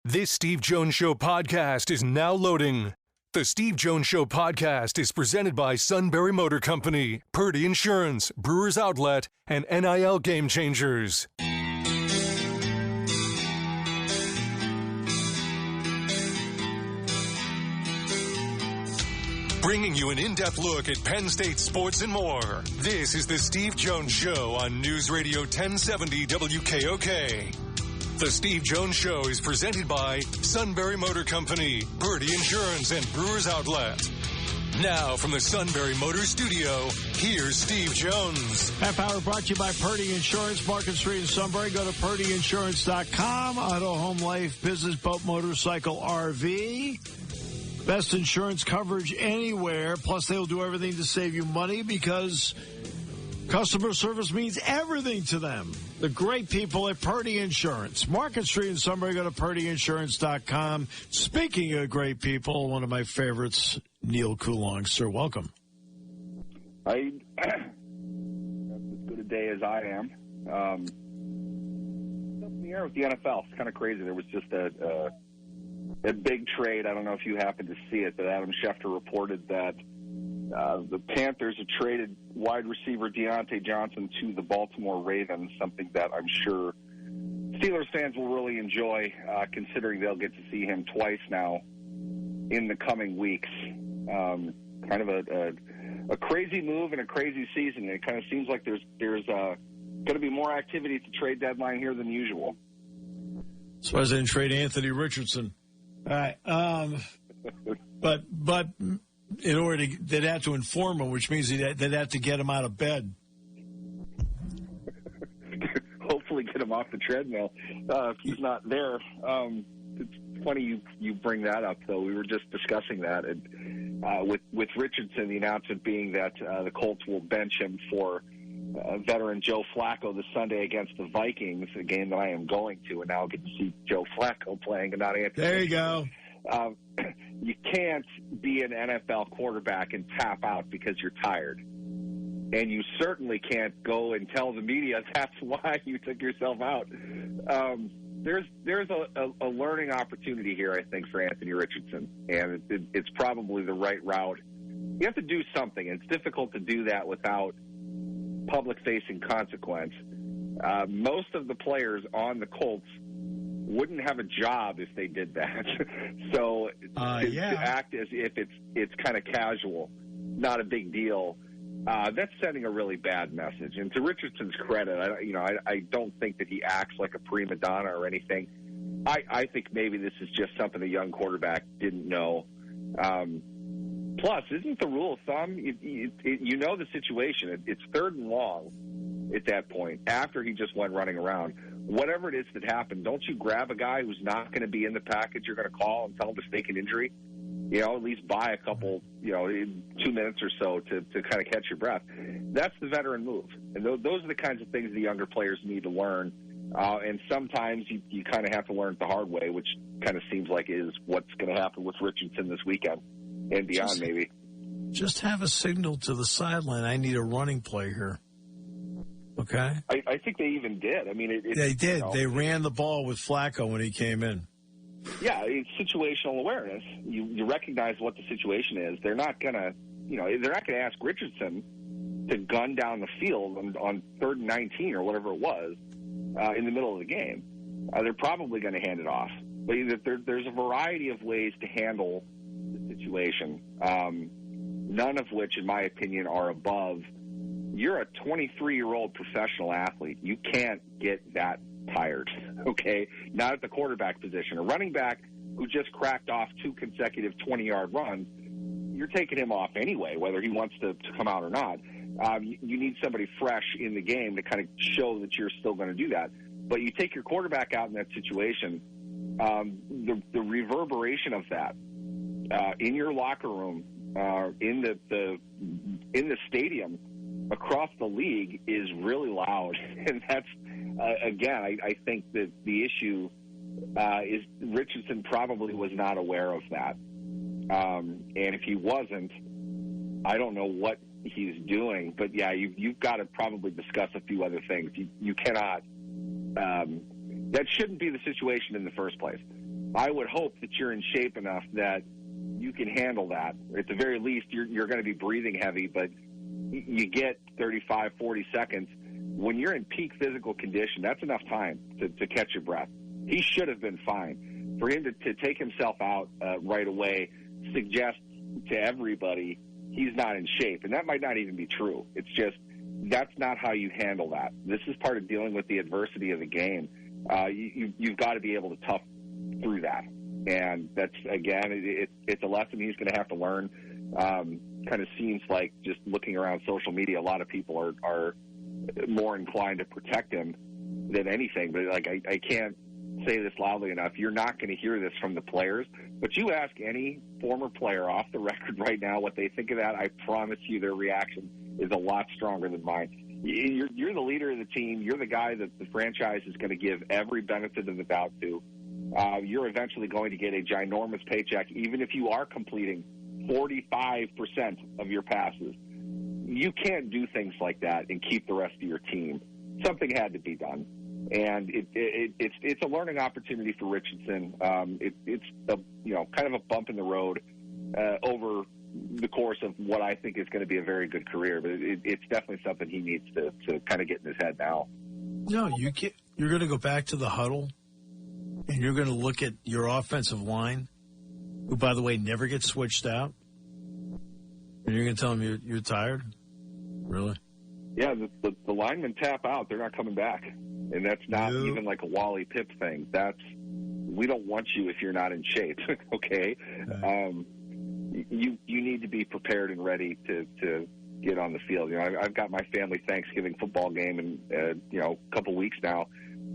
This Steve Jones Show podcast is now loading. The Steve Jones Show podcast is presented by Sunbury Motor Company, Purdy Insurance, Brewers Outlet, and NIL Game Changers. Bringing you an in-depth look at Penn State sports and more. This is the Steve Jones Show on News Radio 1070 WKOK. The Steve Jones Show is presented by Sunbury Motor Company, Purdy Insurance, and Brewers Outlet. Now from the Sunbury Motor Studio, here's Steve Jones. Half hour brought to you by Purdy Insurance, Market Street in Sunbury. Go to purdyinsurance.com. Auto, home, life, business, boat, motorcycle, RV. Best insurance coverage anywhere. Plus, they'll do everything to save you money because customer service means everything to them. The great people at Purdy Insurance. Market Street in Sunbury. Go to purdyinsurance.com. Speaking of great people, one of my favorites, Neal Coolong. Sir, welcome. That's as good a day as I am. Up in the air with the NFL. It's kind of crazy. There was just a big trade. I don't know if you happened to see it, but Adam Schefter reported that the Panthers have traded wide receiver Deontay Johnson to the Baltimore Ravens, something that I'm sure Steelers fans will really enjoy, considering they'll get to see him twice now in the coming weeks. Kind of a crazy move and a crazy season. It kind of seems like there's going to be more activity at the trade deadline here than usual. That's why I didn't trade Anthony Richardson. All right. But in order to, they'd have to inform him, which means they'd have to get him out of bed. Hopefully get him off the treadmill if he's not there. It's funny you bring that up, though. We were just discussing that. And with Richardson, the announcement being that the Colts will bench him for veteran Joe Flacco this Sunday against the Vikings, a game that I am going to, and now I'll get to see Joe Flacco playing and not Anthony. There you go. You can't be an NFL quarterback and tap out because you're tired. And you certainly can't go and tell the media that's why you took yourself out. There's a learning opportunity here, I think, for Anthony Richardson, and it's probably the right route. You have to do something. It's difficult to do that without public-facing consequence. Most of the players on the Colts wouldn't have a job if they did that. So to act as if it's kind of casual, not a big deal, that's sending a really bad message. And to Richardson's credit, I don't think that he acts like a prima donna or anything. I think maybe this is just something a young quarterback didn't know. Plus, isn't the rule of thumb, you know the situation. It's third and long at that point, after he just went running around. Whatever it is that happened, don't you grab a guy who's not going to be in the package you're going to call and tell him to fake an injury? At least buy a couple, 2 minutes or so to kind of catch your breath. That's the veteran move. And those are the kinds of things the younger players need to learn. And sometimes you kind of have to learn it the hard way, which kind of seems like is what's going to happen with Richardson this weekend and beyond, maybe. Just have a signal to the sideline. I need a running play here. Okay? I think they even did. I mean, they did. They ran the ball with Flacco when he came in. Yeah, it's situational awareness. You recognize what the situation is. They're not gonna ask Richardson to gun down the field on 3rd and 19 or whatever it was in the middle of the game. They're probably going to hand it off. But there's a variety of ways to handle the situation. None of which, in my opinion, are above. You're a 23-year-old professional athlete. You can't get that tired, okay? Not at the quarterback position. A running back who just cracked off 2 consecutive 20-yard runs, you're taking him off anyway, whether he wants to come out or not. You need somebody fresh in the game to kind of show that you're still going to do that. But you take your quarterback out in that situation, the reverberation of that in your locker room, in the stadium, across the league is really loud. And that's, again, I think that the issue is Richardson probably was not aware of that. And if he wasn't, I don't know what he's doing. But, yeah, you've got to probably discuss a few other things. You cannot that shouldn't be the situation in the first place. I would hope that you're in shape enough that you can handle that. At the very least, you're going to be breathing heavy, but you get 35, 40 seconds. When you're in peak physical condition, that's enough time to catch your breath. He should have been fine. For him to take himself out right away suggests to everybody he's not in shape, and that might not even be true. It's just that's not how you handle that. This is part of dealing with the adversity of the game. You've got to be able to tough through that, and that's, again, it's a lesson he's going to have to learn. Kind of seems like, just looking around social media, a lot of people are more inclined to protect him than anything. But like, I can't say this loudly enough. You're not going to hear this from the players, but you ask any former player off the record right now what they think of that, I promise you their reaction is a lot stronger than mine. You're the leader of the team. You're the guy that the franchise is going to give every benefit of the doubt to. You're eventually going to get a ginormous paycheck, even if you are completing 45% of your passes. You can't do things like that and keep the rest of your team. Something had to be done, and it's a learning opportunity for Richardson. It's kind of a bump in the road over the course of what I think is going to be a very good career, but it's definitely something he needs to kind of get in his head now. No, you can't. You're going to go back to the huddle, and you're going to look at your offensive line, who, by the way, never gets switched out, and you're going to tell them you're tired? Really? Yeah, the linemen tap out. They're not coming back. And that's not even like a Wally Pipp thing. We don't want you if you're not in shape, okay? You need to be prepared and ready to get on the field. You know, I've got my family Thanksgiving football game in a couple weeks now.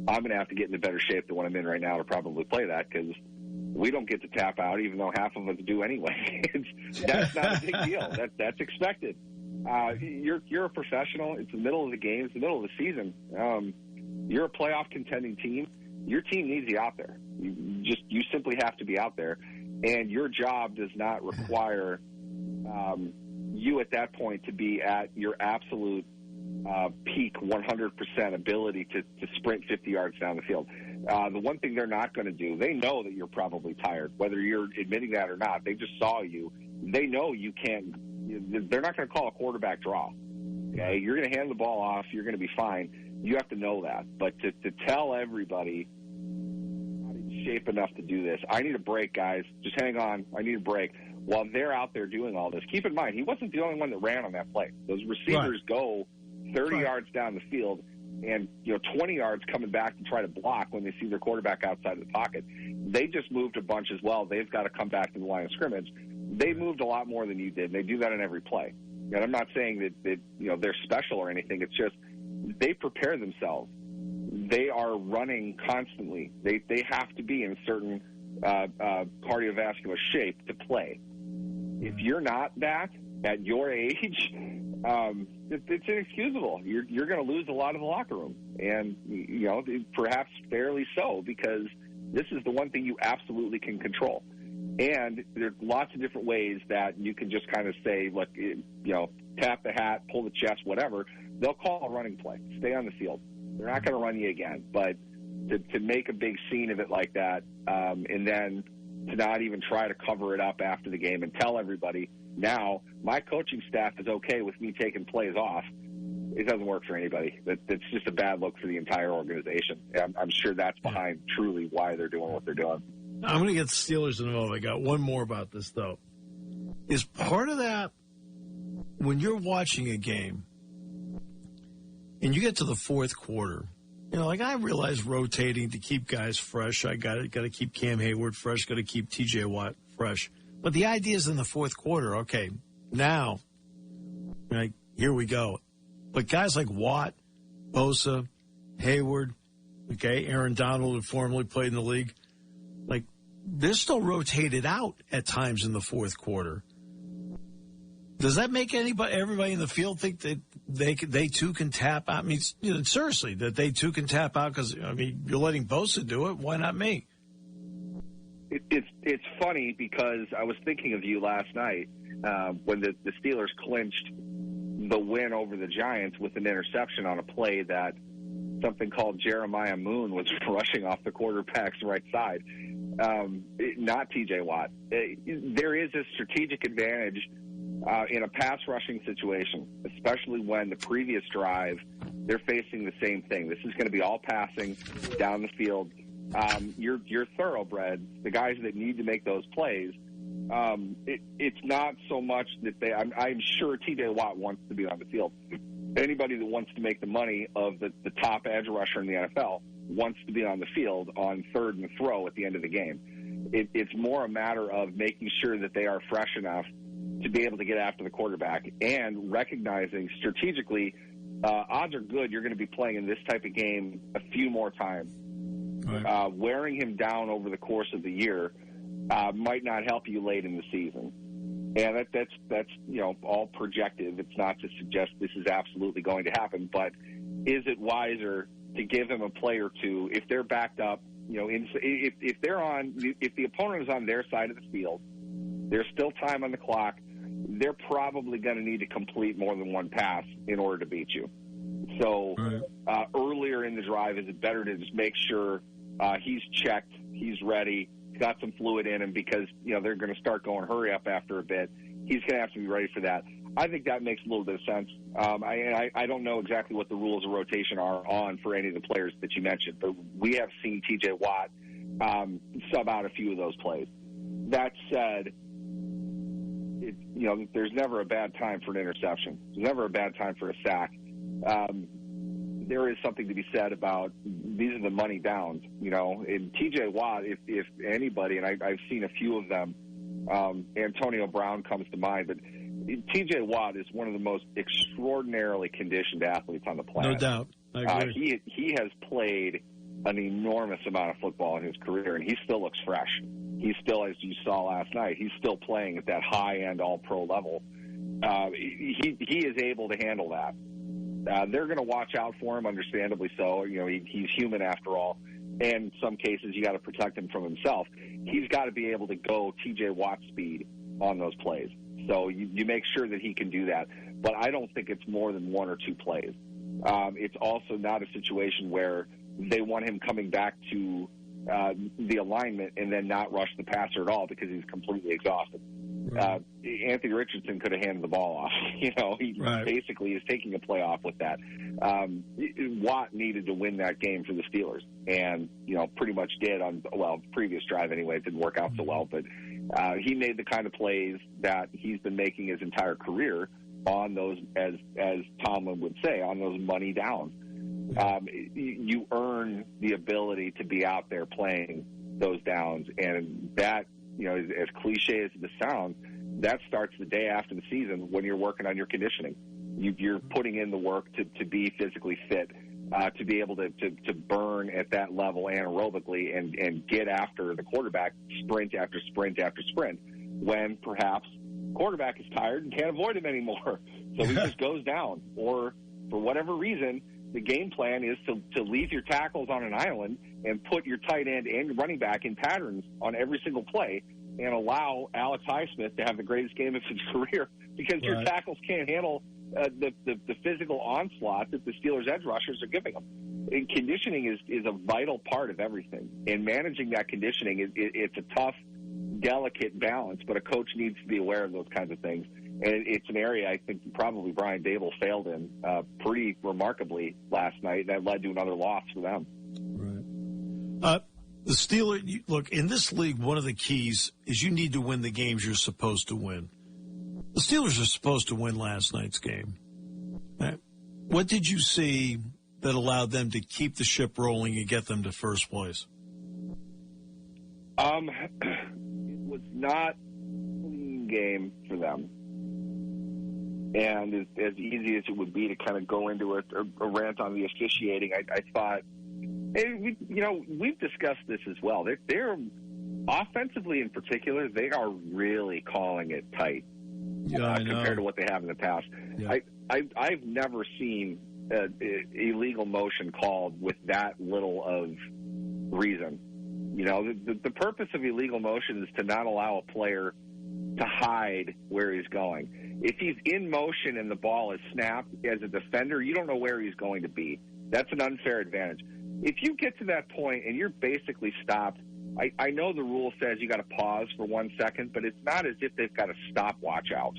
I'm going to have to get into better shape than what I'm in right now to probably play that, because we don't get to tap out, even though half of us do anyway. That's not a big deal. That's expected. You're a professional. It's the middle of the game. It's the middle of the season. You're a playoff contending team. Your team needs you out there. You simply have to be out there, and your job does not require you at that point to be at your absolute peak 100% ability to sprint 50 yards down the field. The one thing they're not going to do, they know that you're probably tired, whether you're admitting that or not. They just saw you. They know you can't. They're not going to call a quarterback draw. Okay, you're going to hand the ball off. You're going to be fine. You have to know that. But to tell everybody I'm not in shape enough to do this, I need a break, guys. Just hang on. I need a break. While they're out there doing all this, keep in mind, he wasn't the only one that ran on that play. Those receivers go 30 yards down the field, and 20 yards coming back to try to block when they see their quarterback outside of the pocket. They just moved a bunch as well. They've got to come back to the line of scrimmage. They moved a lot more than you did. They do that in every play. And I'm not saying that they're special or anything. It's just they prepare themselves. They are running constantly. They have to be in certain cardiovascular shape to play. If you're not that at your age, it's inexcusable. You're going to lose a lot of the locker room, and perhaps fairly so, because this is the one thing you absolutely can control. And there's lots of different ways that you can just kind of say, look, tap the hat, pull the chest, whatever. They'll call a running play. Stay on the field. They're not going to run you again. But to make a big scene of it like that, and then to not even try to cover it up after the game and tell everybody, now my coaching staff is okay with me taking plays off, it doesn't work for anybody. That's just a bad look for the entire organization. I'm sure that's behind truly why they're doing what they're doing. I'm going to get the Steelers in a moment. I got one more about this, though. Is part of that, when you're watching a game and you get to the fourth quarter, I realize rotating to keep guys fresh. I got to keep Cam Hayward fresh, got to keep TJ Watt fresh. But the idea is in the fourth quarter, okay, now, here we go. But guys like Watt, Bosa, Hayward, okay, Aaron Donald, who formerly played in the league, they're still rotated out at times in the fourth quarter. Does that make everybody in the field think that they too can tap out? I mean, seriously, that they too can tap out? Because you're letting Bosa do it. Why not me? It's funny because I was thinking of you last night when the Steelers clinched the win over the Giants with an interception on a play that something called Jeremiah Moon was rushing off the quarterback's right side. not T.J. Watt. There is a strategic advantage in a pass rushing situation, especially when the previous drive they're facing the same thing. This is going to be all passing down the field. Your thoroughbreds, the guys that need to make those plays, it's not so much that I'm sure T.J. Watt wants to be on the field. Anybody that wants to make the money of the top edge rusher in the NFL wants to be on the field on third and throw at the end of the game. It's more a matter of making sure that they are fresh enough to be able to get after the quarterback and recognizing strategically odds are good you're going to be playing in this type of game a few more times. Right. Wearing him down over the course of the year might not help you late in the season. And that's all projective. It's not to suggest this is absolutely going to happen, but is it wiser to give him a play or two if they're backed up? If the opponent is on their side of the field, there's still time on the clock. They're probably going to need to complete more than one pass in order to beat you. So earlier in the drive, is it better to just make sure he's checked, he's ready, got some fluid in him because, they're going to start going hurry up after a bit. He's going to have to be ready for that. I think that makes a little bit of sense. I don't know exactly what the rules of rotation are on for any of the players that you mentioned, but we have seen T.J. Watt sub out a few of those plays. That said, there's never a bad time for an interception. There's never a bad time for a sack. There is something to be said about these are the money downs, And T.J. Watt, if anybody, and I've seen a few of them, Antonio Brown comes to mind, but T.J. Watt is one of the most extraordinarily conditioned athletes on the planet. No doubt. I agree. He has played an enormous amount of football in his career, and he still looks fresh. He's still, as you saw last night, he's still playing at that high-end all-pro level. He is able to handle that. They're going to watch out for him, understandably so. He's human after all. And in some cases, you got to protect him from himself. He's got to be able to go T.J. Watt speed on those plays. So you make sure that he can do that. But I don't think it's more than one or two plays. It's also not a situation where they want him coming back to the alignment and then not rush the passer at all because he's completely exhausted. Right. Anthony Richardson could have handed the ball off. He basically is taking a play off with that. Watt needed to win that game for the Steelers and, pretty much did on, previous drive anyway. It didn't work out so well, but he made the kind of plays that he's been making his entire career on those, as Tomlin would say, on those money downs. You earn the ability to be out there playing those downs, and that, as cliche as it sounds, that starts the day after the season when you're working on your conditioning. You're putting in the work to be physically fit, to be able to burn at that level anaerobically and get after the quarterback sprint after sprint after sprint when perhaps quarterback is tired and can't avoid him anymore. So he just goes down. Or for whatever reason, the game plan is to leave your tackles on an island and put your tight end and your running back in patterns on every single play and allow Alex Highsmith to have the greatest game of his career because your tackles can't handle the physical onslaught that the Steelers' edge rushers are giving them. And conditioning is a vital part of everything. And managing that conditioning, it's a tough, delicate balance, but a coach needs to be aware of those kinds of things. And it's an area I think probably Brian Dable failed in pretty remarkably last night. That led to another loss for them. Right. The Steelers, look, in this league, one of the keys is you need to win the games you're supposed to win. The Steelers are supposed to win last night's game. Right? What did you see that allowed them to keep the ship rolling and get them to first place? It was not a clean game for them. And as easy as it would be to kind of go into a rant on the officiating, I thought, we've discussed this as well. They're offensively in particular, they are really calling it tight compared to what they have in the past. Yeah. I've never seen illegal motion called with that little of reason. The purpose of illegal motion is to not allow a player to hide where he's going. If he's in motion and the ball is snapped as a defender, you don't know where he's going to be. That's an unfair advantage. If you get to that point and you're basically stopped I know the rule says you got to pause for 1 second, but it's not as if they've got a stopwatch out.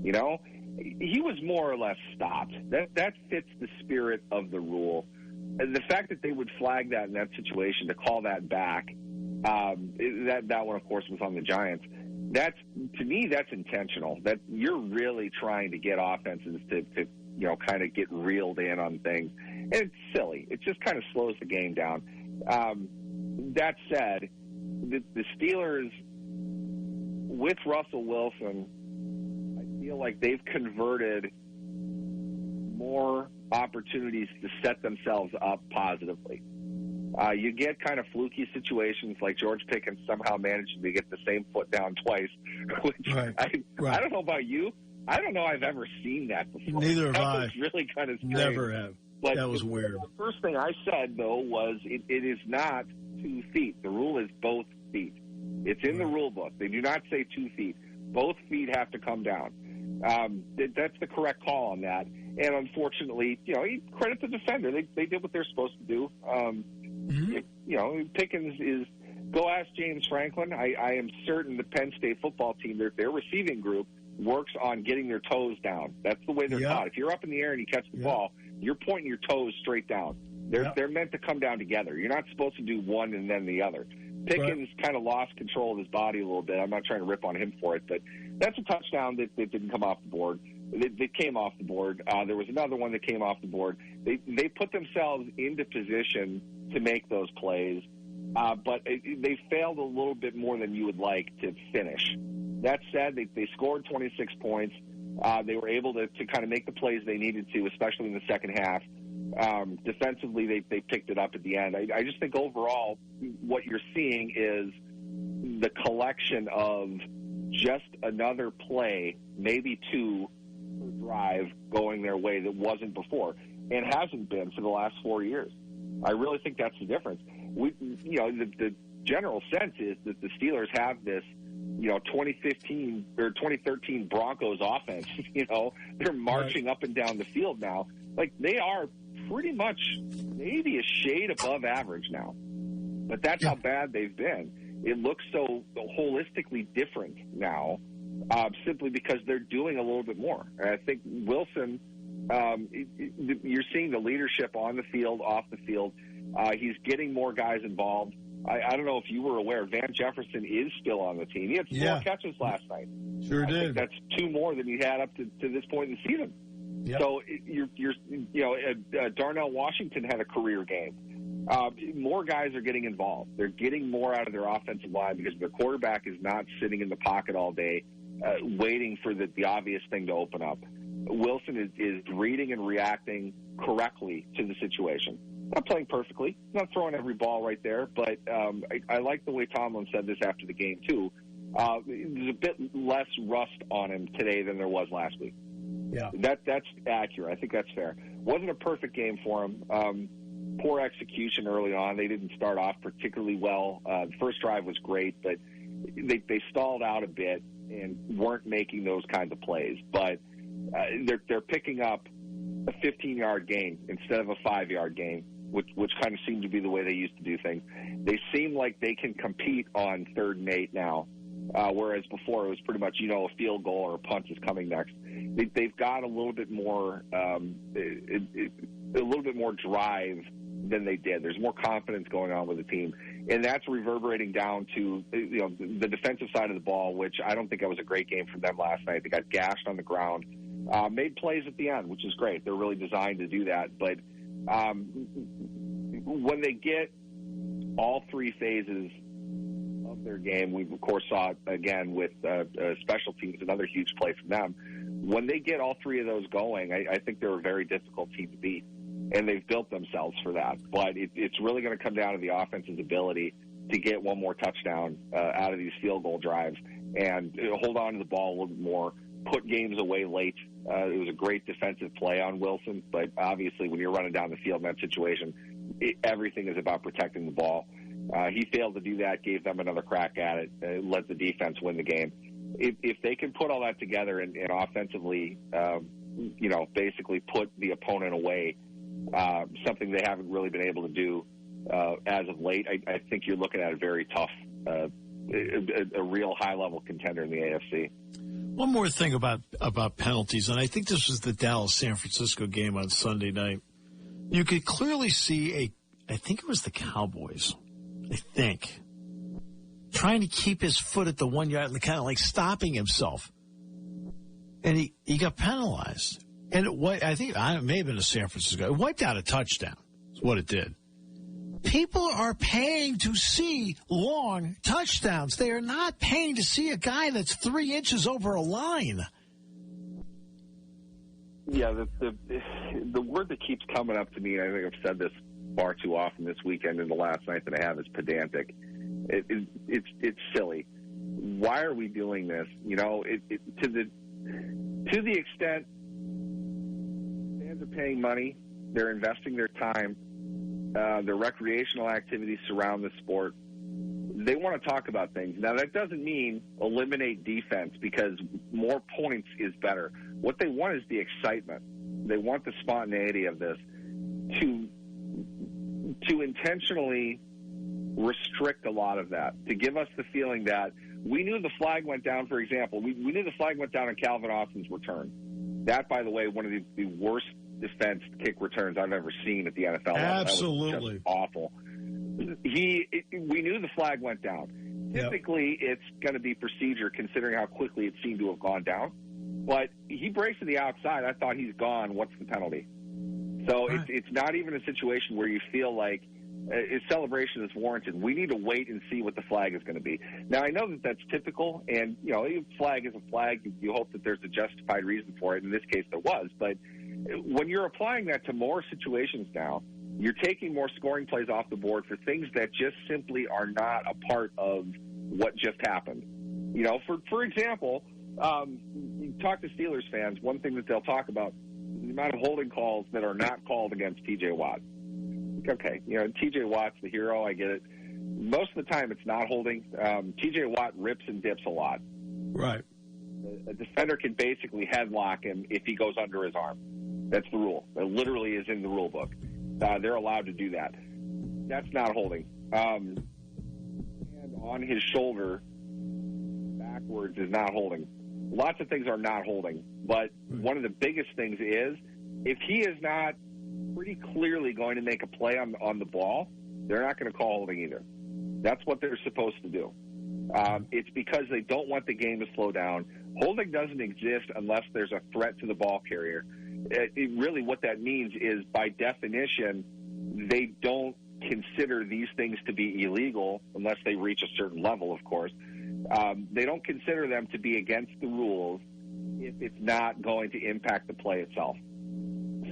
You know, he was more or less stopped. That fits the spirit of the rule. And the fact that they would flag that in that situation to call that back, that one, of course, was on the Giants. To me, that's intentional. That you're really trying to get offenses to kind of get reeled in on things. And it's silly. It just kind of slows the game down. That said, the Steelers, with Russell Wilson, I feel like they've converted more opportunities to set themselves up positively. You get kind of fluky situations like George Pickens somehow managing to get the same foot down twice, which I don't know about you. I don't know I've ever seen that before. Neither have I. That was really kind of strange. Never have. But that was weird. The first thing I said, though, was it is not 2 feet. The rule is both feet. It's in the rule book. They do not say 2 feet. Both feet have to come down. That's the correct call on that. And unfortunately, credit the defender. They did what they're supposed to do. Pickens is – go ask James Franklin. I am certain the Penn State football team, their receiving group, works on getting their toes down. That's the way they're taught. If you're up in the air and you catch the ball, you're pointing your toes straight down. They're meant to come down together. You're not supposed to do one and then the other. Pickens kind of lost control of his body a little bit. I'm not trying to rip on him for it, but that's a touchdown that didn't come off the board. It came off the board. There was another one that came off the board. They put themselves into position to make those plays, but they failed a little bit more than you would like to finish. That said, they scored 26 points. They were able to kind of make the plays they needed to, especially in the second half. Defensively, they picked it up at the end. I just think overall what you're seeing is the collection of just another play, maybe two, per drive going their way that wasn't before and hasn't been for the last 4 years. I really think that's the difference. The general sense is that the Steelers have this 2015 or 2013 Broncos offense. They're marching up and down the field now. Like, they are pretty much maybe a shade above average now. But that's how bad they've been. It looks so holistically different now, simply because they're doing a little bit more. And I think Wilson, you're seeing the leadership on the field, off the field. He's getting more guys involved. I don't know if you were aware, Van Jefferson is still on the team. He had 4 catches last night. Sure did. I think that's 2 more than he had up to this point in the season. Yep. So Darnell Washington had a career game. More guys are getting involved. They're getting more out of their offensive line because their quarterback is not sitting in the pocket all day waiting for the obvious thing to open up. Wilson is reading and reacting correctly to the situation. Not playing perfectly, not throwing every ball right there, but I like the way Tomlin said this after the game, too. There's a bit less rust on him today than there was last week. Yeah, that's accurate. I think that's fair. Wasn't a perfect game for him. Poor execution early on. They didn't start off particularly well. The first drive was great, but they stalled out a bit and weren't making those kinds of plays. But they're picking up a 15-yard gain instead of a 5-yard gain, which kind of seemed to be the way they used to do things. They seem like they can compete on 3rd and 8 now, whereas before it was pretty much, a field goal or a punt is coming next. They've got a little bit more drive than they did. There's more confidence going on with the team, and that's reverberating down to the defensive side of the ball, which I don't think that was a great game for them last night. They got gashed on the ground, made plays at the end, which is great. They're really designed to do that, but when they get all 3 phases of their game, we of course saw it again with special teams, another huge play from them. When they get all 3 of those going, I think they're a very difficult team to beat, and they've built themselves for that. But it's really going to come down to the offense's ability to get one more touchdown out of these field goal drives and hold on to the ball a little bit more, put games away late. It was a great defensive play on Wilson, but obviously when you're running down the field in that situation, everything is about protecting the ball. He failed to do that, gave them another crack at it, let the defense win the game. If they can put all that together and offensively, basically put the opponent away, something they haven't really been able to do as of late. I think you're looking at a very tough, a real high-level contender in the AFC. One more thing about penalties, and I think this was the Dallas-San Francisco game on Sunday night. You could clearly see I think it was the Cowboys, trying to keep his foot at the 1 yard, kind of like stopping himself. And he got penalized. And I think it may have been a San Francisco. It wiped out a touchdown. That's what it did. People are paying to see long touchdowns. They are not paying to see a guy that's 3 inches over a line. Yeah, the word that keeps coming up to me, and I think I've said this far too often this weekend and the last night that I have, is pedantic. It's silly. Why are we doing this? You know, to the extent fans are paying money, they're investing their time, their recreational activities surround the sport. They want to talk about things. Now, that doesn't mean eliminate defense, because more points is better. What they want is the excitement. They want the spontaneity of this to intentionally restrict a lot of that, to give us the feeling that we knew the flag went down, for example. We knew the flag went down on Calvin Austin's return. That, by the way, one of the worst defense kick returns I've ever seen at the NFL. Absolutely. That was just awful. We knew the flag went down. Typically, it's going to be procedure, considering how quickly it seemed to have gone down. But he breaks to the outside. I thought he's gone. What's the penalty? So it's not even a situation where you feel like a celebration is warranted. We need to wait and see what the flag is going to be. Now, I know that that's typical, and, you know, a flag is a flag. You hope that there's a justified reason for it. In this case, there was. But when you're applying that to more situations now, you're taking more scoring plays off the board for things that just simply are not a part of what just happened. You know, for example, you talk to Steelers fans, one thing that they'll talk about is the amount of holding calls that are not called against T.J. Watt. Okay, you know, T.J. Watt's the hero, I get it. Most of the time it's not holding. T.J. Watt rips and dips a lot. Right. A defender can basically headlock him if he goes under his arm. That's the rule. It literally is in the rule book. They're allowed to do that. That's not holding. And on his shoulder backwards is not holding. Lots of things are not holding. But one of the biggest things is if he is not pretty clearly going to make a play on the ball, they're not going to call holding either. That's what they're supposed to do. It's because they don't want the game to slow down. Holding doesn't exist unless there's a threat to the ball carrier. Really what that means is, by definition, they don't consider these things to be illegal unless they reach a certain level, of course. They don't consider them to be against the rules if it's not going to impact the play itself.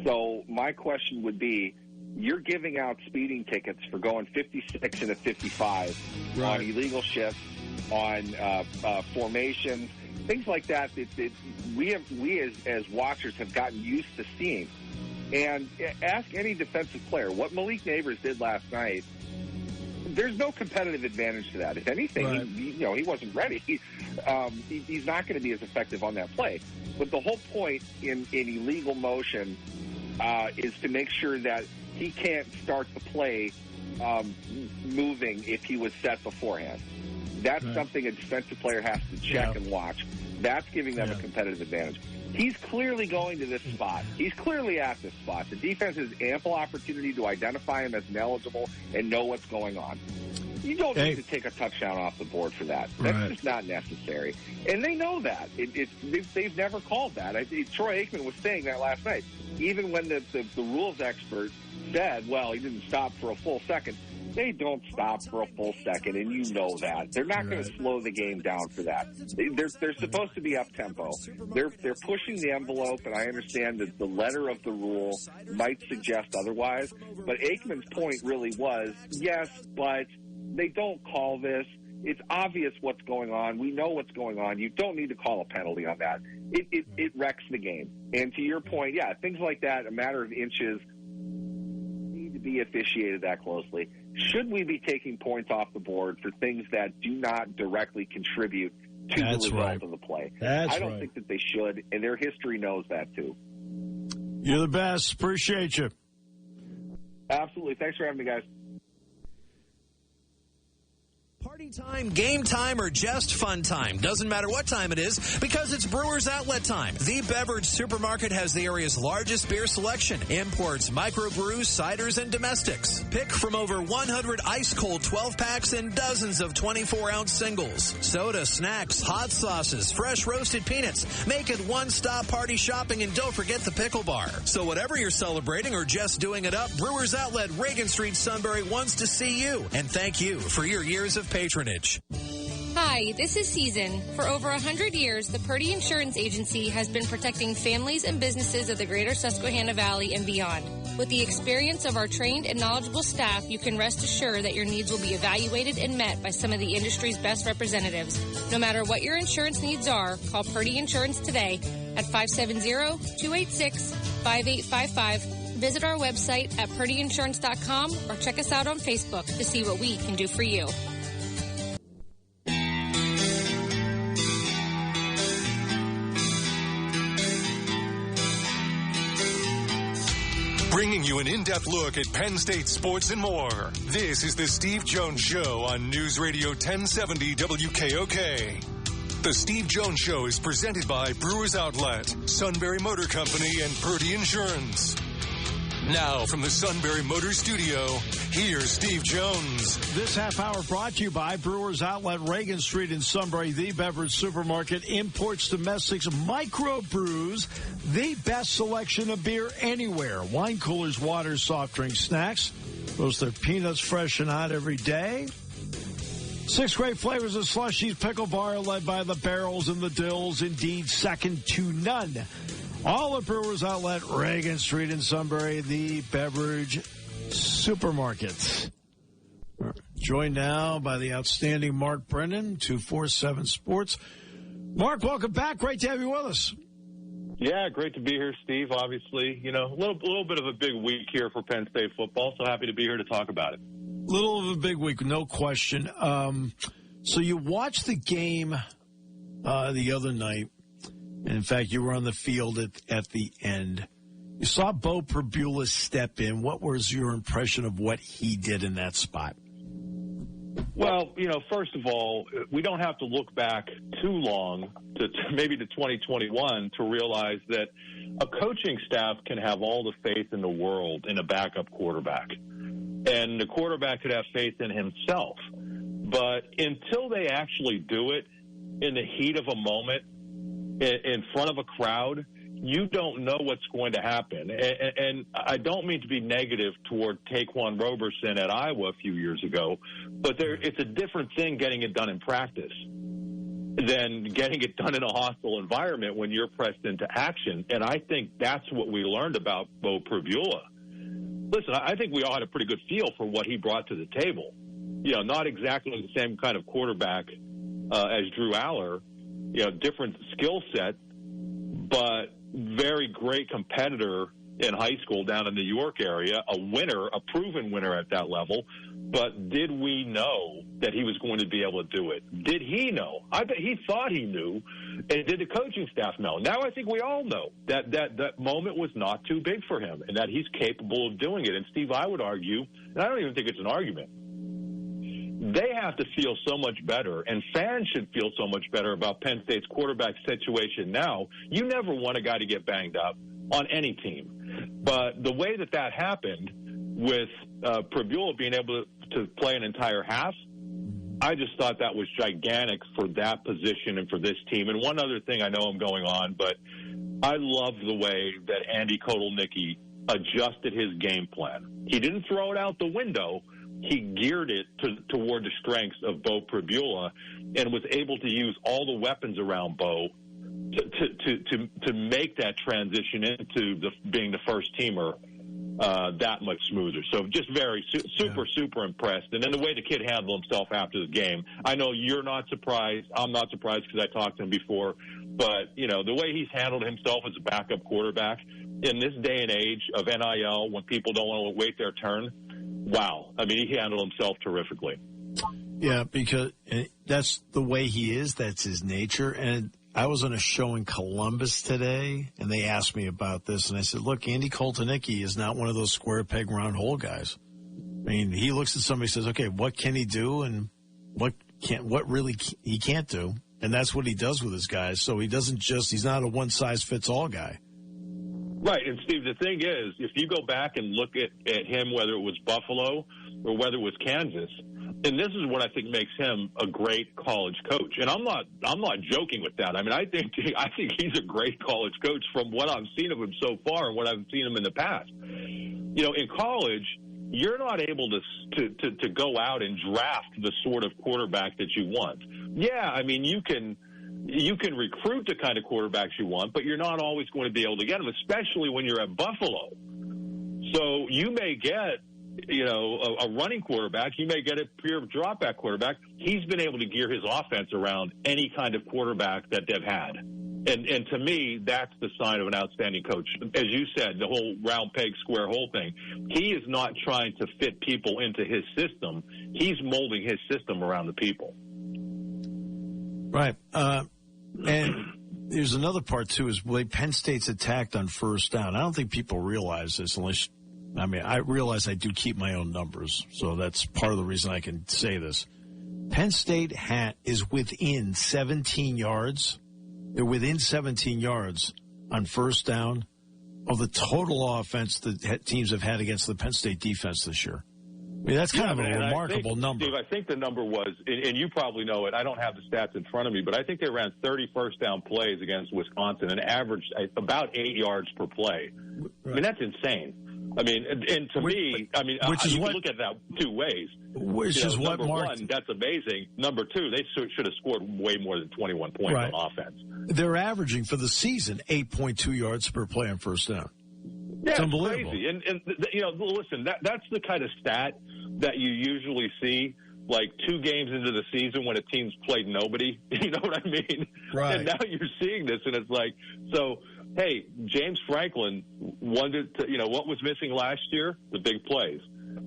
So my question would be, you're giving out speeding tickets for going 56 and a 55 on illegal shifts, on formations, things like that we as watchers have gotten used to seeing. And ask any defensive player what Malik Neighbors did last night. There's no competitive advantage to that. If anything, he wasn't ready. He's not going to be as effective on that play. But the whole point in illegal motion is to make sure that he can't start the play moving if he was set beforehand. That's something a defensive player has to check and watch. That's giving them a competitive advantage. He's clearly going to this spot. He's clearly at this spot. The defense has ample opportunity to identify him as ineligible and know what's going on. You don't need to take a touchdown off the board for that. That's just not necessary. And they know that. They've never called that. Troy Aikman was saying that last night. Even when the rules expert said, well, he didn't stop for a full second, they don't stop for a full second, and you know that. They're not going to slow the game down for that. They're supposed to be up-tempo. They're pushing the envelope, and I understand that the letter of the rule might suggest otherwise. But Aikman's point really was, yes, but they don't call this. It's obvious what's going on. We know what's going on. You don't need to call a penalty on that. It wrecks the game. And to your point, things like that, a matter of inches, need to be officiated that closely. Should we be taking points off the board for things that do not directly contribute to the result of the play? I don't think that they should, and their history knows that too. You're the best. Appreciate you. Absolutely. Thanks for having me, guys. Party time, game time, or just fun time. Doesn't matter what time it is because it's Brewers Outlet time. The beverage supermarket has the area's largest beer selection. Imports, microbrews, ciders, and domestics. Pick from over 100 ice-cold 12-packs and dozens of 24-ounce singles. Soda, snacks, hot sauces, fresh roasted peanuts. Make it one-stop party shopping, and don't forget the pickle bar. So whatever you're celebrating or just doing it up, Brewers Outlet, Reagan Street, Sunbury wants to see you. And thank you for your years of patronage. Hi, this is Season. For over 100 years, the Purdy Insurance Agency has been protecting families and businesses of the greater Susquehanna Valley and beyond. With the experience of our trained and knowledgeable staff, you can rest assured that your needs will be evaluated and met by some of the industry's best representatives. No matter what your insurance needs are, call Purdy Insurance today at 570-286-5855. Visit our website at purdyinsurance.com or check us out on Facebook to see what we can do for you. Bringing you an in-depth look at Penn State sports and more. This is the Steve Jones Show on News Radio 1070 WKOK. The Steve Jones Show is presented by Brewers Outlet, Sunbury Motor Company, and Purdy Insurance. Now, from the Sunbury Motor Studio, here's Steve Jones. This half hour brought to you by Brewers Outlet, Reagan Street in Sunbury, the beverage supermarket, imports, domestics, microbrews, the best selection of beer anywhere. Wine coolers, waters, soft drinks, snacks. Roast their peanuts fresh and hot every day. 6 great flavors of slushies, pickle bar, led by the barrels and the dills, indeed second to none. All at Brewers Outlet, Reagan Street in Sunbury, the beverage supermarket. Joined now by the outstanding Mark Brennan, 247 Sports. Mark, welcome back. Great to have you with us. Yeah, great to be here, Steve. Obviously, a little bit of a big week here for Penn State football, so happy to be here to talk about it. Little of a big week, no question. So you watched the game the other night. And in fact, you were on the field at the end. You saw Bo Pribula step in. What was your impression of what he did in that spot? Well, first of all, we don't have to look back too long to maybe to 2021 to realize that a coaching staff can have all the faith in the world in a backup quarterback. And the quarterback could have faith in himself. But until they actually do it in the heat of a moment, in front of a crowd, you don't know what's going to happen. And I don't mean to be negative toward Taquan Roberson at Iowa a few years ago, but it's a different thing getting it done in practice than getting it done in a hostile environment when you're pressed into action. And I think that's what we learned about Bo Pribula. Listen, I think we all had a pretty good feel for what he brought to the table. Not exactly the same kind of quarterback as Drew Aller, different skill set, but very great competitor in high school down in the York area, a winner, a proven winner at that level. But did we know that he was going to be able to do it? Did he know? I bet he thought he knew. And did the coaching staff know? Now I think we all know that moment was not too big for him and that he's capable of doing it. And, Steve, I would argue, and I don't even think it's an argument, they have to feel so much better, and fans should feel so much better about Penn State's quarterback situation now. You never want a guy to get banged up on any team. But the way that happened with Pribula being able to play an entire half, I just thought that was gigantic for that position and for this team. And one other thing, I know I'm going on, but I love the way that Andy Kotelnicki adjusted his game plan. He didn't throw it out the window. He geared it toward the strengths of Bo Pribula and was able to use all the weapons around Bo to make that transition into being the first teamer that much smoother. So just very super impressed. And then the way the kid handled himself after the game, I know you're not surprised. I'm not surprised because I talked to him before. But, the way he's handled himself as a backup quarterback in this day and age of NIL when people don't want to wait their turn, wow. I mean, he handled himself terrifically. Yeah, because that's the way he is. That's his nature. And I was on a show in Columbus today, and they asked me about this. And I said, look, Andy Kotelnicki is not one of those square peg, round hole guys. I mean, he looks at somebody and says, okay, what can he do? And he can't do. And that's what he does with his guys. So he's not a one-size-fits-all guy. Right. And, Steve, the thing is, if you go back and look at him, whether it was Buffalo or whether it was Kansas, and this is what I think makes him a great college coach. And I'm not joking with that. I mean, I think he's a great college coach from what I've seen of him so far and what I've seen him in the past. You know, in college, you're not able to go out and draft the sort of quarterback that you want. Yeah, I mean, you can recruit the kind of quarterbacks you want, but you're not always going to be able to get them, especially when you're at Buffalo. So you may get, a running quarterback. You may get a pure drop-back quarterback. He's been able to gear his offense around any kind of quarterback that they've had. And to me, that's the sign of an outstanding coach. As you said, the whole round peg, square hole thing, he is not trying to fit people into his system. He's molding his system around the people. Right. And there's another part, too, is the way Penn State's attacked on first down. I don't think people realize this I realize I do keep my own numbers, so that's part of the reason I can say this. Penn State is within 17 yards. They're within 17 yards on first down of the total offense that teams have had against the Penn State defense this year. I mean, that's kind of a remarkable number. Steve, I think the number was, and you probably know it, I don't have the stats in front of me, but I think they ran 30 first down plays against Wisconsin and averaged about 8 yards per play. Right. I mean, that's insane. I mean, and to me, you can look at that two ways. Which is what, number Mark? One, that's amazing. Number two, they should have scored way more than 21 points on offense. They're averaging for the season 8.2 yards per play on first down. Yeah, it's unbelievable. Crazy. And listen, that's the kind of stat that you usually see like 2 games into the season when a team's played nobody. You know what I mean? Right. And now you're seeing this, and it's like, so, hey, James Franklin wanted to, what was missing last year? The big plays.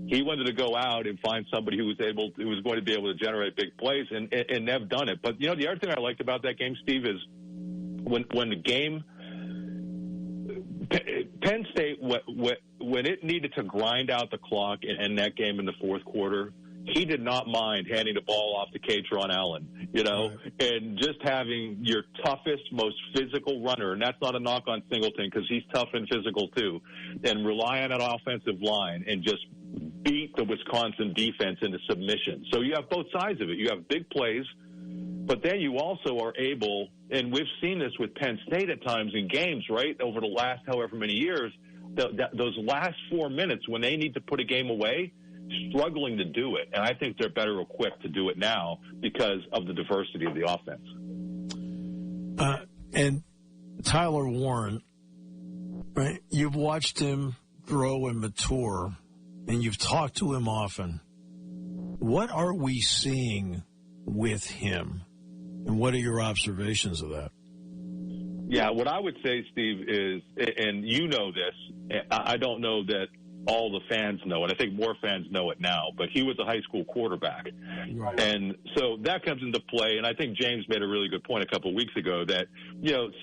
He wanted to go out and find somebody who was going to be able to generate big plays, and they've done it. But, the other thing I liked about that game, Steve, is when the game – Penn State, when it needed to grind out the clock in that game in the fourth quarter, he did not mind handing the ball off to Katron Allen, and just having your toughest, most physical runner, and that's not a knock on Singleton because he's tough and physical too, and rely on that offensive line and just beat the Wisconsin defense into submission. So you have both sides of it. You have big plays, but then you also are able, and we've seen this with Penn State at times in games, right, over the last however many years, those last 4 minutes when they need to put a game away, struggling to do it. And I think they're better equipped to do it now because of the diversity of the offense. And Tyler Warren, right, you've watched him grow and mature, and you've talked to him often. What are we seeing with him? And what are your observations of that? Yeah, what I would say, Steve, is, and you know this, I don't know that all the fans know it. I think more fans know it now, but he was a high school quarterback. Right. And so that comes into play, and I think James made a really good point a couple of weeks ago that,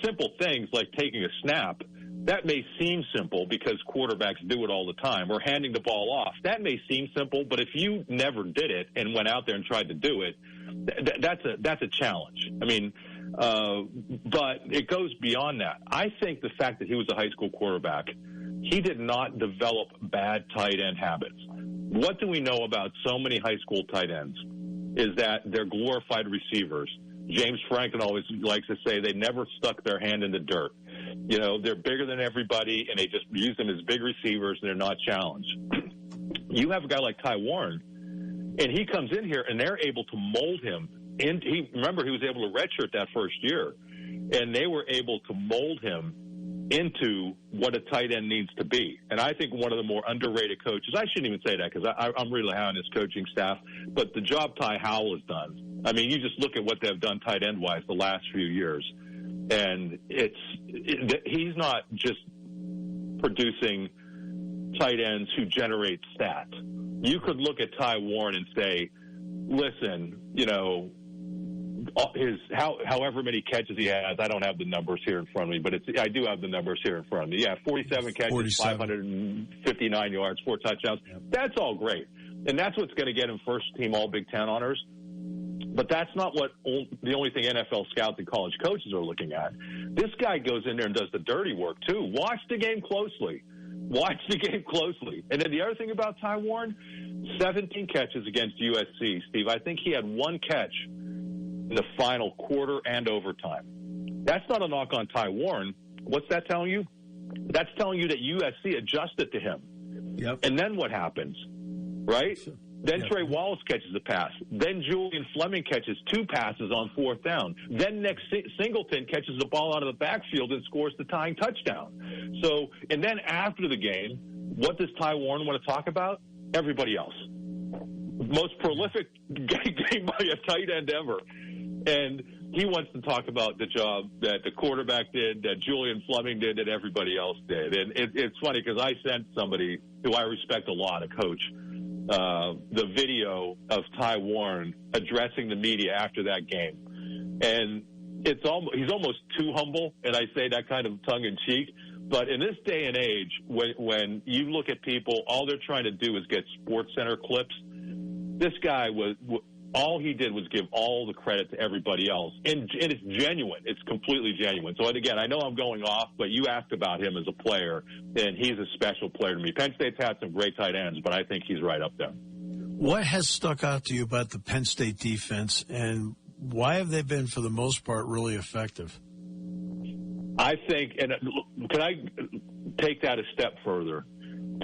simple things like taking a snap, that may seem simple because quarterbacks do it all the time, or handing the ball off. That may seem simple, but if you never did it and went out there and tried to do it, that's a challenge. I mean, but it goes beyond that. I think the fact that he was a high school quarterback, he did not develop bad tight end habits. What do we know about so many high school tight ends is that they're glorified receivers. James Franklin always likes to say they never stuck their hand in the dirt. They're bigger than everybody, and they just use them as big receivers, and they're not challenged. You have a guy like Ty Warren, and he comes in here, and they're able to mold him. And he was able to redshirt that first year, and they were able to mold him into what a tight end needs to be. And I think one of the more underrated coaches, I shouldn't even say that because I'm really high on his coaching staff, but the job Ty Howell has done. I mean, you just look at what they've done tight end-wise the last few years, and he's not just producing tight ends who generate stats. You could look at Ty Warren and say, listen, however many catches he has, I don't have the numbers here in front of me, but I do have the numbers here in front of me. Yeah, 47 catches, 559 yards, 4 touchdowns. Yep. That's all great. And that's what's going to get him first-team All-Big Ten honors. But that's not the only thing NFL scouts and college coaches are looking at. This guy goes in there and does the dirty work, too. Watch the game closely. And then the other thing about Ty Warren, 17 catches against USC, Steve. I think he had one catch in the final quarter and overtime. That's not a knock on Ty Warren. What's that telling you? That's telling you that USC adjusted to him. Yep. And then what happens, right? Then Yep. Trey Wallace catches a pass. Then Julian Fleming catches 2 passes on 4th down. Then Nick Singleton catches the ball out of the backfield and scores the tying touchdown. So, and then after the game, what does Ty Warren want to talk about? Everybody else. Most prolific game by a tight end ever. And he wants to talk about the job that the quarterback did, that Julian Fleming did, that everybody else did. And it's funny because I sent somebody who I respect a lot, a coach, the video of Ty Warren addressing the media after that game. And he's almost too humble, and I say that kind of tongue-in-cheek. But in this day and age, when you look at people, all they're trying to do is get SportsCenter clips. This guy all he did was give all the credit to everybody else. And it's genuine. It's completely genuine. So, again, I know I'm going off, but you asked about him as a player, and he's a special player to me. Penn State's had some great tight ends, but I think he's right up there. What has stuck out to you about the Penn State defense, and why have they been, for the most part, really effective? I think, and can I take that a step further?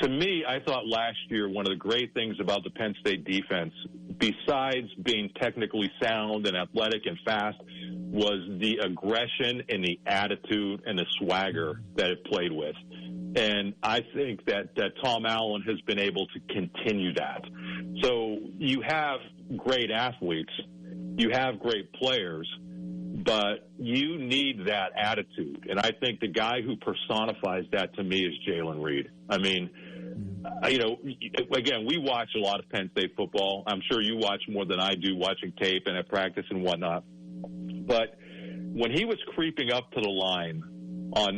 To me, I thought last year one of the great things about the Penn State defense, besides being technically sound and athletic and fast, was the aggression and the attitude and the swagger that it played with. And I think that Tom Allen has been able to continue that. So you have great athletes, you have great players, but you need that attitude. And I think the guy who personifies that to me is Jalen Reed. I mean, again, we watch a lot of Penn State football. I'm sure you watch more than I do, watching tape and at practice and whatnot. But when he was creeping up to the line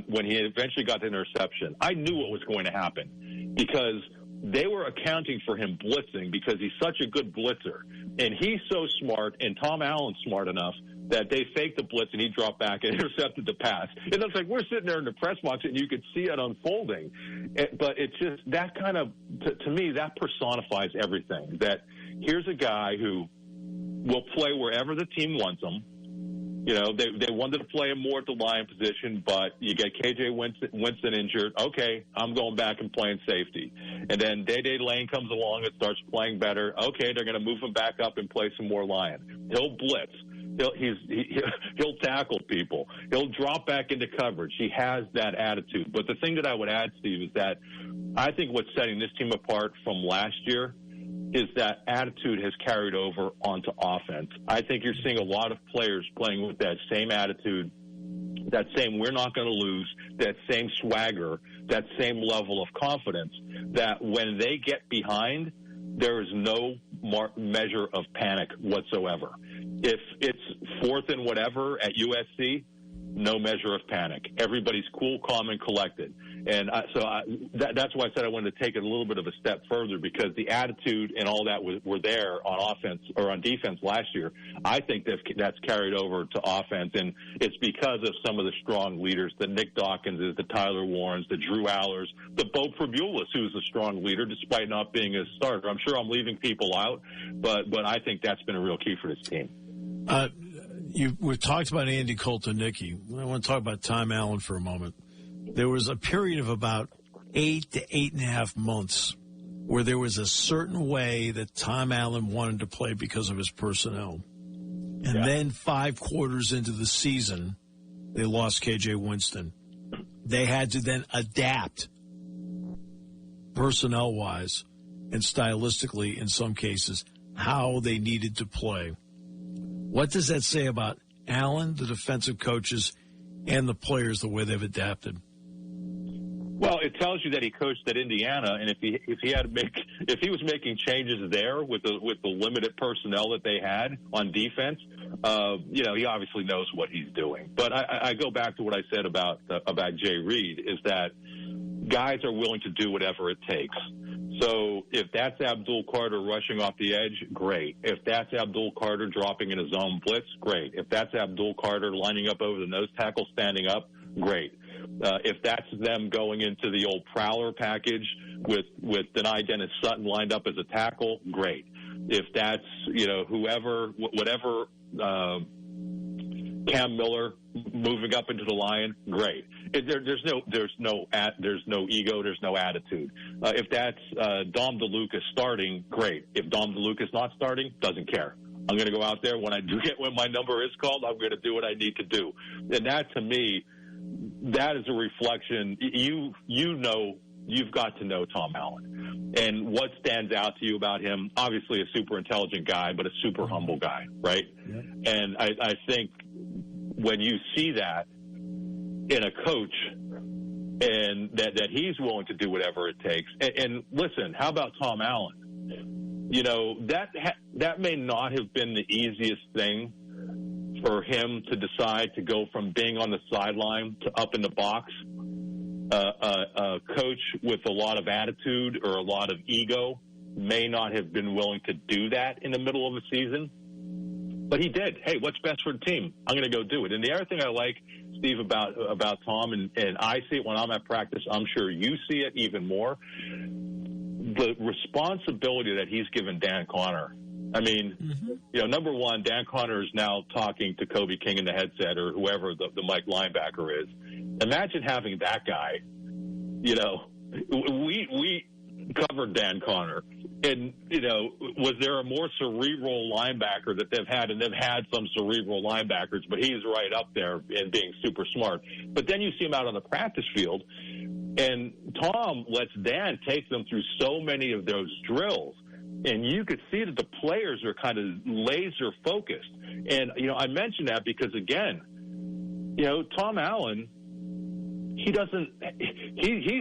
when he eventually got the interception, I knew what was going to happen because they were accounting for him blitzing because he's such a good blitzer. And he's so smart, and Tom Allen's smart enough that they faked the blitz and he dropped back and intercepted the pass. And it's like we're sitting there in the press box and you could see it unfolding. But it's just that kind of, to me, that personifies everything. That here's a guy who will play wherever the team wants him. You know, they wanted to play him more at the line position, but you get KJ Winston injured. Okay, I'm going back and playing safety. And then Day-Day Lane comes along and starts playing better. Okay, they're going to move him back up and play some more line. He'll blitz. He'll tackle people. He'll drop back into coverage. He has that attitude. But the thing that I would add, Steve, is that I think what's setting this team apart from last year is that attitude has carried over onto offense. I think you're seeing a lot of players playing with that same attitude, that same we're not going to lose, that same swagger, that same level of confidence, that when they get behind, there is no measure of panic whatsoever. If it's 4th and whatever at USC, no measure of panic. Everybody's cool, calm, and collected. And that's why I said I wanted to take it a little bit of a step further, because the attitude and all that were there on offense or on defense last year. I think that's carried over to offense, and it's because of some of the strong leaders, the Nick Dawkinses, the Tyler Warrens, the Drew Allers, the Bo Prebulis, who's a strong leader despite not being a starter. I'm sure I'm leaving people out, but I think that's been a real key for this team. We've talked about Andy Colton-Nicky. I want to talk about Tom Allen for a moment. There was a period of about 8 to 8.5 months where there was a certain way that Tom Allen wanted to play because of his personnel. And then 5 quarters into the season, they lost KJ Winston. They had to then adapt personnel-wise and stylistically, in some cases, how they needed to play. What does that say about Allen, the defensive coaches, and the players, the way they've adapted? Well, it tells you that he coached at Indiana, and if he was making changes there with the limited personnel that they had on defense, he obviously knows what he's doing. But I go back to what I said about Jay Reed, is that guys are willing to do whatever it takes. So if that's Abdul Carter rushing off the edge, great. If that's Abdul Carter dropping in a zone blitz, great. If that's Abdul Carter lining up over the nose tackle, standing up, great. If that's them going into the old prowler package with Denai Dennis Sutton lined up as a tackle, great. If that's, whatever, Cam Miller moving up into the line, great. There's no ego, there's no attitude. If that's Dom DeLuca starting, great. If Dom DeLuca's not starting, doesn't care. I'm going to go out there when my number is called. I'm going to do what I need to do, and that to me, that is a reflection. You've got to know Tom Allen, and what stands out to you about him. Obviously, a super intelligent guy, but a super humble guy, right? Yeah. And I think when you see that in a coach, and that he's willing to do whatever it takes. And listen, how about Tom Allen? That may not have been the easiest thing for him to decide to go from being on the sideline to up in the box. A coach with a lot of attitude or a lot of ego may not have been willing to do that in the middle of a season, but he did. Hey, what's best for the team? I'm going to go do it. And the other thing I like, Steve, about Tom, and I see it when I'm at practice, I'm sure you see it even more, the responsibility that he's given Dan Connor. I mean, number one, Dan Connor is now talking to Kobe King in the headset or whoever the Mike linebacker is. Imagine having that guy. We covered Dan Connor, and was there a more cerebral linebacker that they've had? And they've had some cerebral linebackers, but he's right up there in being super smart. But then you see him out on the practice field, and Tom lets Dan take them through so many of those drills. And you could see that the players are kind of laser focused. And, I mention that because, again, Tom Allen, he's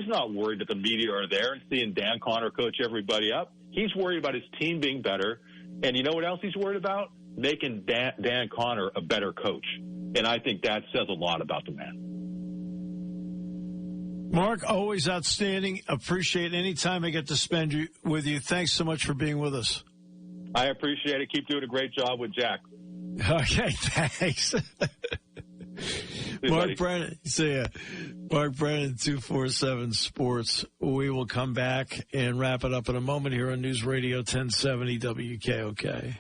not worried that the media are there and seeing Dan Connor coach everybody up. He's worried about his team being better. And you know what else he's worried about? Making Dan Connor a better coach. And I think that says a lot about the man. Mark, always outstanding. Appreciate any time I get to spend with you. Thanks so much for being with us. I appreciate it. Keep doing a great job with Jack. Okay, thanks. Mark Brennan, see ya. Mark Brennan, 247 Sports. We will come back and wrap it up in a moment here on News Radio 1070 WKOK.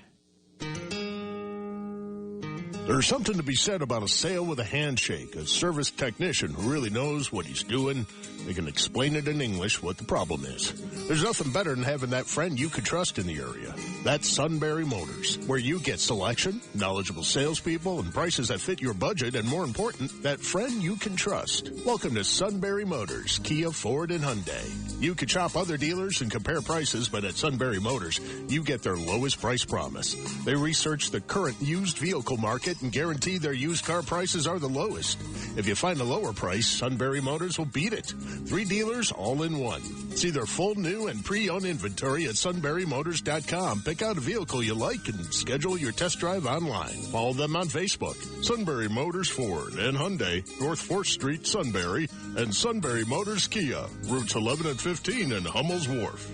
There's something to be said about a sale with a handshake, a service technician who really knows what he's doing. They can explain it in English what the problem is. There's nothing better than having that friend you could trust in the area. That's Sunbury Motors, where you get selection, knowledgeable salespeople, and prices that fit your budget, and more important, that friend you can trust. Welcome to Sunbury Motors, Kia, Ford, and Hyundai. You could shop other dealers and compare prices, but at Sunbury Motors, you get their lowest price promise. They research the current used vehicle market and guarantee their used car prices are the lowest. If you find a lower price, Sunbury Motors will beat it. 3 dealers all in one. See their full new and pre-owned inventory at sunburymotors.com. Pick out a vehicle you like and schedule your test drive online. Follow them on Facebook. Sunbury Motors Ford and Hyundai, North 4th Street, Sunbury, and Sunbury Motors Kia, routes 11 and 15 in Hummel's Wharf.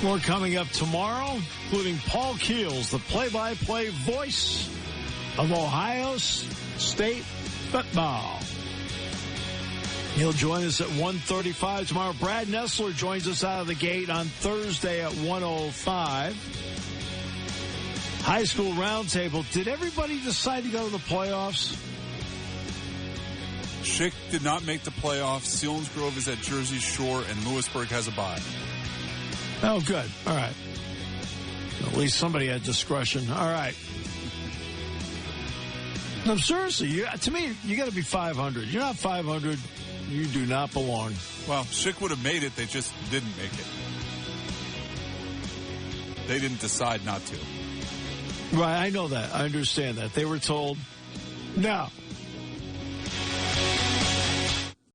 More coming up tomorrow, including Paul Keels, the play-by-play voice of Ohio State football. He'll join us at 1:35 tomorrow. Brad Nessler joins us out of the gate on Thursday at 1:05. High school roundtable. Did everybody decide to go to the playoffs? Schick did not make the playoffs. Selinsgrove is at Jersey Shore, and Lewisburg has a bye. Oh, good. All right. At least somebody had discretion. All right. No, seriously, to me, you got to be 500. You're not 500, you do not belong. Well, Schick would have made it. They just didn't make it. They didn't decide not to. Right, I know that. I understand that. They were told, no,